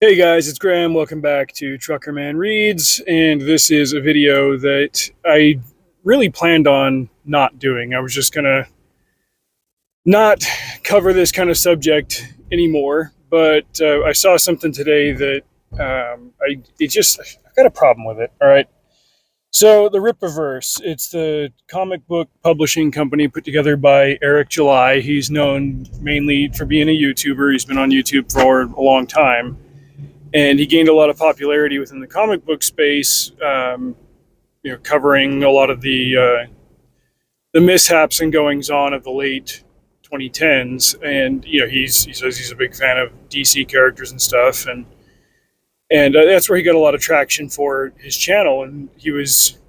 Hey guys, it's Graham. Welcome back to Truckerman Reads, and this is a video that I really planned on not doing. I was just gonna not cover this kind of subject anymore, but I saw something today that I've got a problem with it. All right, so the Rippaverse, it's the comic book publishing company put together by Eric July. He's known mainly for being a YouTuber. He's been on YouTube for a long time, and he gained a lot of popularity within the comic book space, covering a lot of the mishaps and goings on of the late 2010s. And he says he's a big fan of DC characters and stuff, and that's where he got a lot of traction for his channel, and he was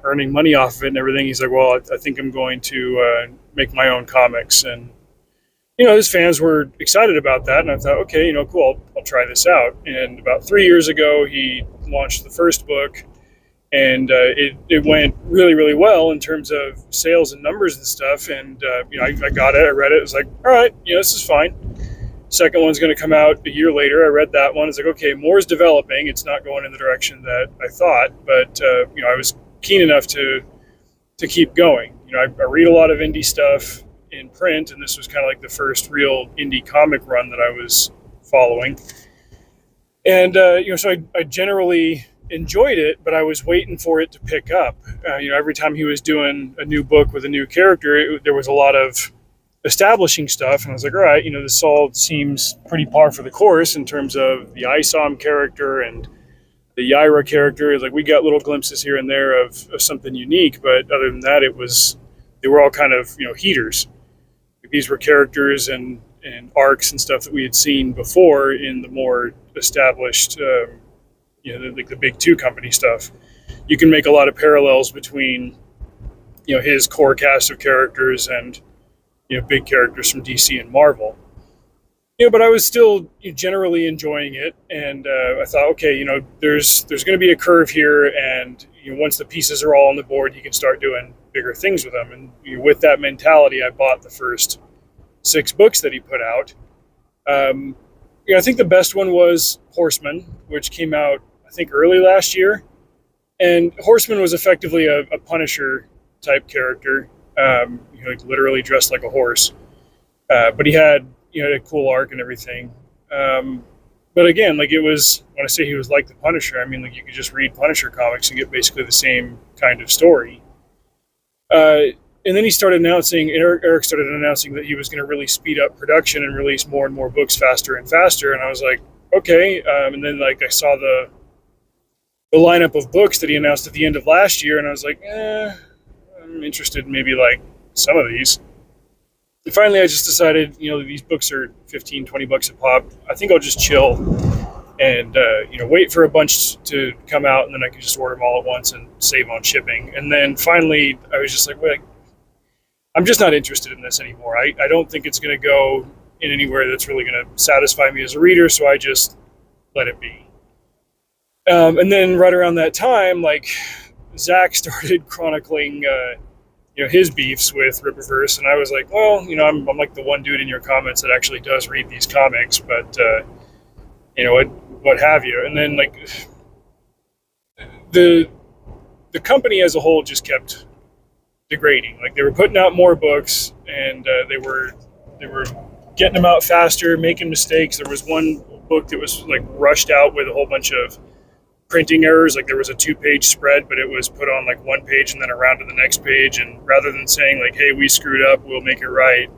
earning money off of it and everything. He's like, well, I think I'm going to make my own comics, and his fans were excited about that, and I thought, okay, cool, I'll try this out. And about 3 years ago, he launched the first book, and it went really, really well in terms of sales and numbers and stuff. And I got it, I read it, I was like, all right, this is fine. Second one's going to come out a year later. I read that one. It's like, okay, more is developing. It's not going in the direction that I thought, but I was keen enough to keep going. I read a lot of indie stuff in print, and this was kind of like the first real indie comic run that I was following. And so I generally enjoyed it, but I was waiting for it to pick up. Every time he was doing a new book with a new character, there was a lot of establishing stuff, and I was like, all right, this all seems pretty par for the course in terms of the Isom character and the Yaira character. Like, we got little glimpses here and there of something unique, but other than that, they were all kind of heaters. These were characters and arcs and stuff that we had seen before in the more established, like the big two company stuff. You can make a lot of parallels between, his core cast of characters and, big characters from DC and Marvel. But I was still generally enjoying it, and I thought, okay, there's going to be a curve here, and once the pieces are all on the board, you can start doing bigger things with them. And with that mentality, I bought the first 6 books that he put out. I think the best one was Horseman, which came out, I think, early last year. And Horseman was effectively a Punisher type character, literally dressed like a horse. But he had a cool arc and everything. But again, it was, when I say he was like the Punisher, I mean, you could just read Punisher comics and get basically the same kind of story. And then he started announcing, Eric started announcing that he was going to really speed up production and release more and more books faster and faster. And I was like, okay. And then I saw the lineup of books that he announced at the end of last year, and I was like, I'm interested in maybe some of these. And finally, I just decided, these books are $15-20 a pop. I think I'll just chill and wait for a bunch to come out, and then I can just order them all at once and save on shipping. And then finally, I was just like, wait, I'm just not interested in this anymore. I don't think it's going to go in anywhere that's really going to satisfy me as a reader, so I just let it be. And then right around that time, Zach started chronicling his beefs with Rippaverse, and I was like, well, I'm like the one dude in your comments that actually does read these comics, but what have you. And then the company as a whole just kept degrading. They were putting out more books, and they were getting them out faster, making mistakes. There was one book that was rushed out with a whole bunch of printing errors. There was a 2-page spread, but it was put on 1 page and then around to the next page. And rather than saying hey, we screwed up, we'll make it right,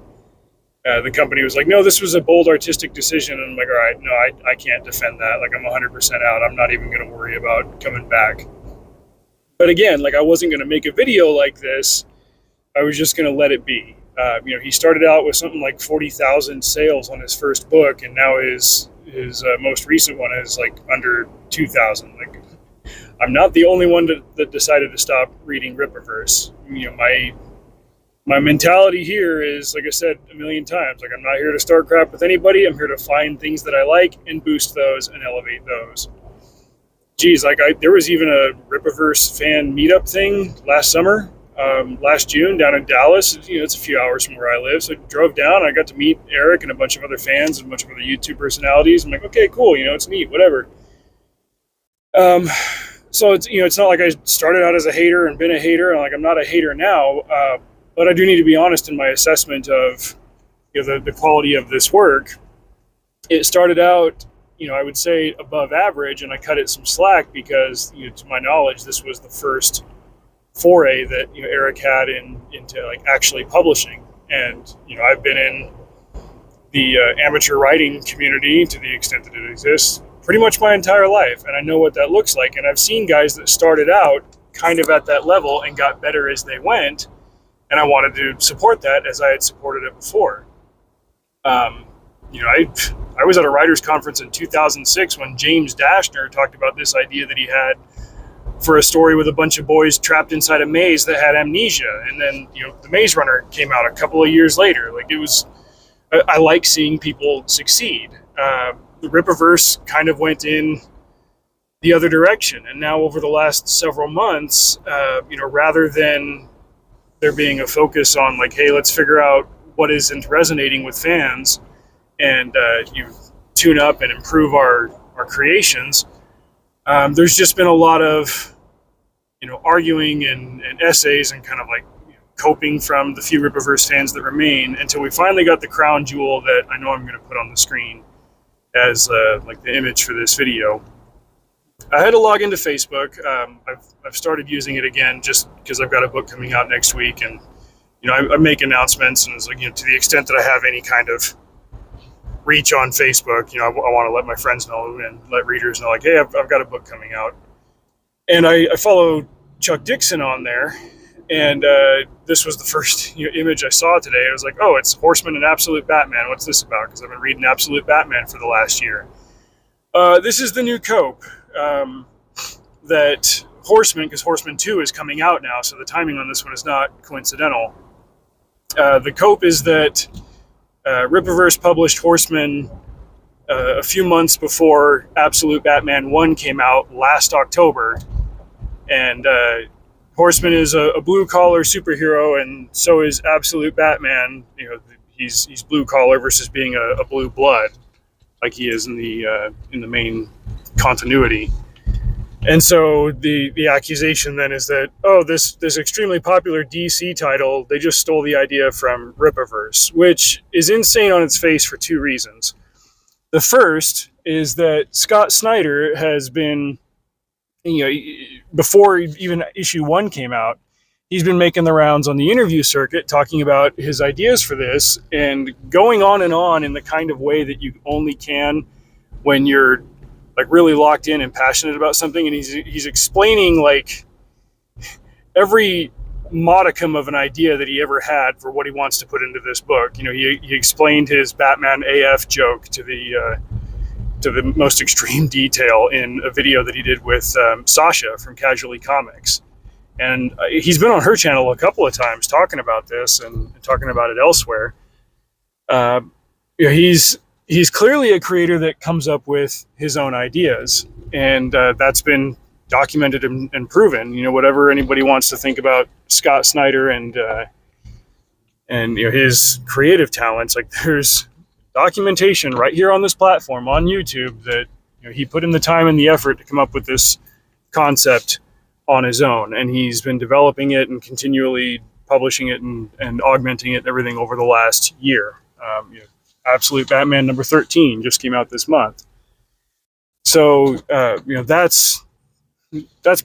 the company was like, no, this was a bold artistic decision. And I'm like, all right, no, I can't defend that. I'm 100% out. I'm not even going to worry about coming back. But again, I wasn't going to make a video like this. I was just going to let it be. He started out with something like 40,000 sales on his first book, and now his most recent one is under 2,000. I'm not the only one that decided to stop reading Rippaverse. My mentality here is, like I said a million times, I'm not here to start crap with anybody. I'm here to find things that I like and boost those and elevate those. Geez, there was even a Rippaverse fan meetup thing last summer. last June down in Dallas. It's a few hours from where I live. So I drove down. I got to meet Eric and a bunch of other fans and a bunch of other YouTube personalities. I'm like, okay, cool. It's neat, whatever. So it's not like I started out as a hater and been a hater. And like I'm not a hater now, but I do need to be honest in my assessment of the quality of this work. It started out, I would say above average, and I cut it some slack because, to my knowledge, this was the first foray that Eric had into like actually publishing, and I've been in the amateur writing community to the extent that it exists pretty much my entire life, and I know what that looks like. And I've seen guys that started out kind of at that level and got better as they went, and I wanted to support that as I had supported it before. I was at a writers conference in 2006 when James Dashner talked about this idea that he had for a story with a bunch of boys trapped inside a maze that had amnesia, and then the Maze Runner came out a couple of years later. Like I like seeing people succeed. The Rippaverse kind of went in the other direction, and now over the last several months, rather than there being a focus on like, hey, let's figure out what isn't resonating with fans and tune up and improve our creations. There's just been a lot of arguing and essays and kind of like coping from the few Rippaverse fans that remain until we finally got the crown jewel that I know I'm going to put on the screen as like the image for this video. I had to log into Facebook. I've started using it again just because I've got a book coming out next week, and I make announcements, and it's like to the extent that I have any kind of reach on Facebook, I want to let my friends know and let readers know, like, hey, I've got a book coming out. And I follow Chuck Dixon on there, and this was the first image I saw today. I was like, oh, it's Horseman and Absolute Batman. What's this about? Because I've been reading Absolute Batman for the last year. This is the new cope that Horseman, because Horseman 2 is coming out now, so the timing on this one is not coincidental. The cope is that Rippaverse published Horseman a few months before Absolute Batman 1 came out last October, and Horseman is a blue-collar superhero, and so is Absolute Batman. He's blue-collar versus being a blue blood, like he is in the main continuity. And so the accusation then is that, oh, this extremely popular DC title, they just stole the idea from Rippaverse, which is insane on its face for two reasons. The first is that Scott Snyder has been, before even issue 1 came out, he's been making the rounds on the interview circuit talking about his ideas for this and going on and on in the kind of way that you only can when you're like really locked in and passionate about something. And he's explaining like every modicum of an idea that he ever had for what he wants to put into this book. He explained his Batman AF joke to the most extreme detail in a video that he did with Sasha from Casually Comics. And he's been on her channel a couple of times talking about this and talking about it elsewhere. He's clearly a creator that comes up with his own ideas, and that's been documented and proven. Whatever anybody wants to think about Scott Snyder and his creative talents, like there's documentation right here on this platform on YouTube that he put in the time and the effort to come up with this concept on his own, and he's been developing it and continually publishing it and augmenting it and everything over the last year. Absolute Batman number 13 just came out this month. So, that's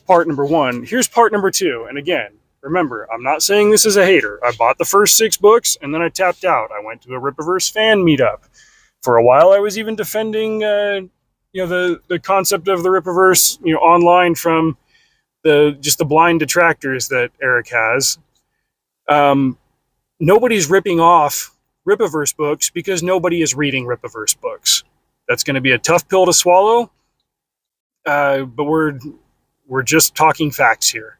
part number 1. Here's part number 2. And again, remember, I'm not saying this as a hater. I bought the first 6 books and then I tapped out. I went to a Rippaverse fan meetup. For a while, I was even defending, the concept of the Rippaverse, online from the blind detractors that Eric has. Nobody's ripping off Rippaverse books because nobody is reading Rippaverse books. That's going to be a tough pill to swallow, but we're just talking facts here.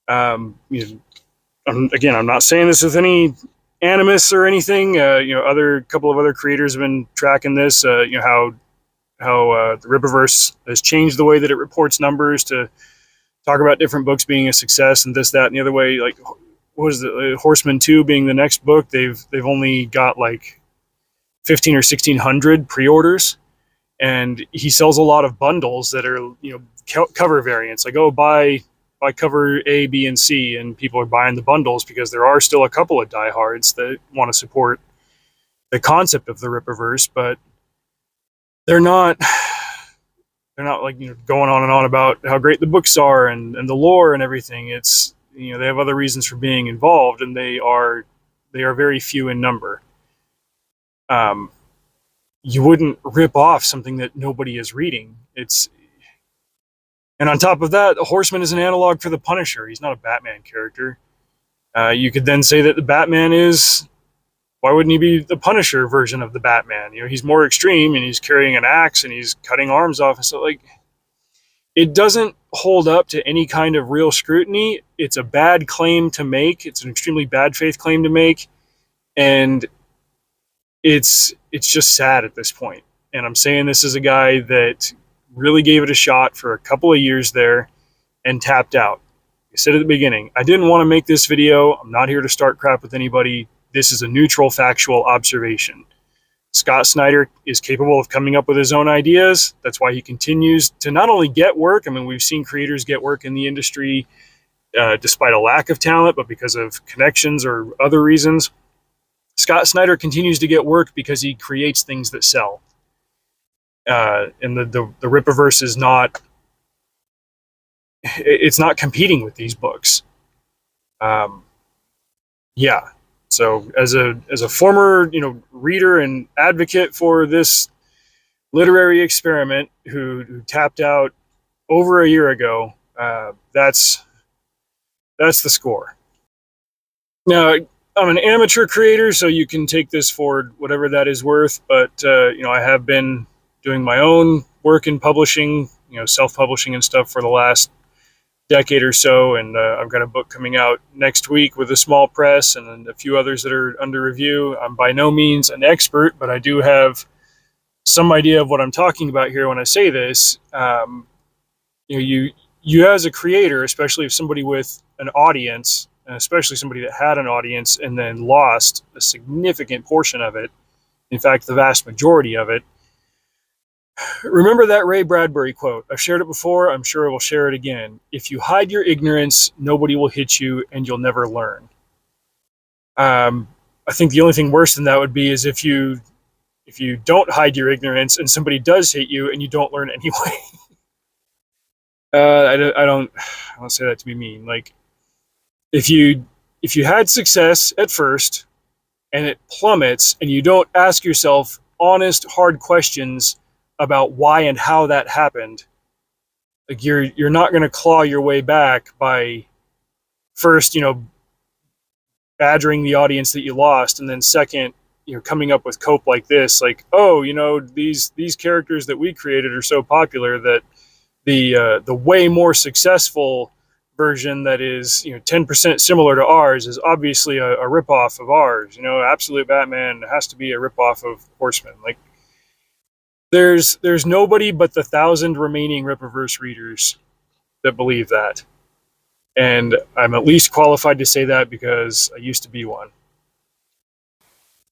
I'm not saying this with any animus or anything. Couple of other creators have been tracking this. How the Rippaverse has changed the way that it reports numbers to talk about different books being a success and this, that, and the other way. Like, what is it? Horseman 2 being the next book. They've only got like 15 or 1600 pre-orders, and he sells a lot of bundles that are, cover variants. Like, oh, buy cover A, B, and C, and people are buying the bundles because there are still a couple of diehards that want to support the concept of the Rippaverse, but they're not like, going on and on about how great the books are and the lore and everything. It's, they have other reasons for being involved, and they are very few in number. You wouldn't rip off something that nobody is reading. And on top of that, the Horseman is an analog for the Punisher. He's not a Batman character. You could then say that the Batman is, why wouldn't he be the Punisher version of the Batman? He's more extreme, and he's carrying an axe, and he's cutting arms off, and so, like, it doesn't hold up to any kind of real scrutiny. It's a bad claim to make. It's an extremely bad faith claim to make, and it's just sad at this point. And I'm saying this as a guy that really gave it a shot for a couple of years there and tapped out. I said at the beginning, I didn't want to make this video. I'm not here to start crap with anybody. This is a neutral, factual observation. Scott Snyder is capable of coming up with his own ideas. That's why he continues to not only get work. I mean, we've seen creators get work in the industry despite a lack of talent, but because of connections or other reasons. Scott Snyder continues to get work because he creates things that sell. And the Rippaverse is not, it's not competing with these books. Yeah. So as a former, reader and advocate for this literary experiment who tapped out over a year ago, that's the score. Now, I'm an amateur creator, so you can take this for whatever that is worth, but I have been doing my own work in publishing, self-publishing and stuff for the last decade or so, and I've got a book coming out next week with a small press and a few others that are under review. I'm by no means an expert, but I do have some idea of what I'm talking about here when I say this. You as a creator, especially if somebody with an audience, and especially somebody that had an audience and then lost a significant portion of it, in fact, the vast majority of it, remember that Ray Bradbury quote. I've shared it before. I'm sure I will share it again. If you hide your ignorance, nobody will hit you, and you'll never learn. I think the only thing worse than that would be is if you don't hide your ignorance and somebody does hit you and you don't learn anyway. I don't say that to be mean. Like, if you had success at first and it plummets and you don't ask yourself honest, hard questions about why and how that happened, like, you're not going to claw your way back by first, badgering the audience that you lost, and then second, coming up with cope like this, like, oh, these characters that we created are so popular that the way more successful version that is 10% similar to ours is obviously a ripoff of ours. Absolute Batman has to be a ripoff of Horseman. Like, there's nobody but the 1,000 remaining Rippaverse readers that believe that. And I'm at least qualified to say that because I used to be one.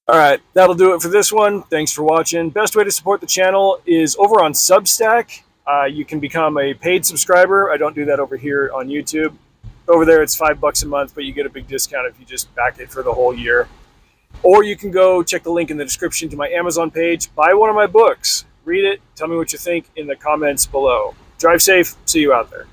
All right, that'll do it for this one. Thanks for watching. Best way to support the channel is over on Substack. You can become a paid subscriber. I don't do that over here on YouTube. Over there, it's $5 a month, but you get a big discount if you just back it for the whole year. Or you can go check the link in the description to my Amazon page, buy one of my books, read it, tell me what you think in the comments below. Drive safe. See you out there.